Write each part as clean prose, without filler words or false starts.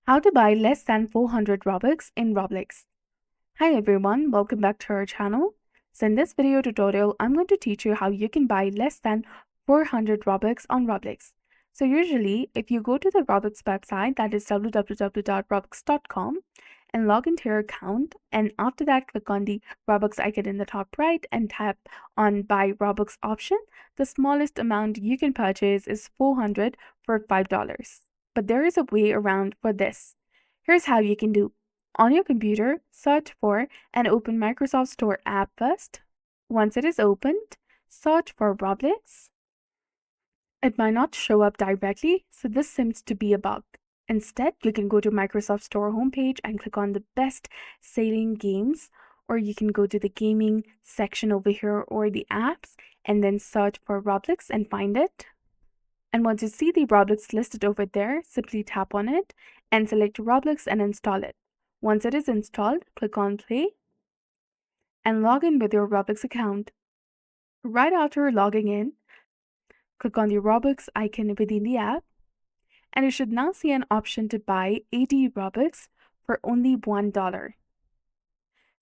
How to buy less than 400 Robux in Roblox. Hi everyone, welcome back to our channel. So in this video tutorial, I'm going to teach you how you can buy less than 400 Robux on Roblox. So usually, if you go to the Roblox website, that is www.robux.com, and log into your account, and after that click on the Robux icon in the top right and tap on buy Robux option, the smallest amount you can purchase is 400 for $5. But there is a way around for this. Here's how you can do. On your computer, search for and open Microsoft Store app first. Once it is opened, search for Roblox. It might not show up directly, so this seems to be a bug. Instead, you can go to Microsoft Store homepage and click on the best selling games, or you can go to the gaming section over here or the apps and then search for Roblox and find it. And once you see the Roblox listed over there, simply tap on it and select Roblox and install it. Once it is installed, click on play and log in with your Roblox account. Right after logging in, click on the Roblox icon within the app, and you should now see an option to buy 80 Robux for only $1.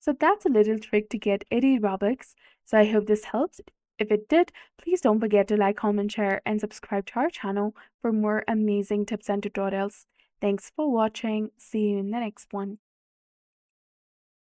So that's a little trick to get 80 Robux. So I hope this helps. If it did, please don't forget to like, comment, share, and subscribe to our channel for more amazing tips and tutorials. Thanks for watching. See you in the next one.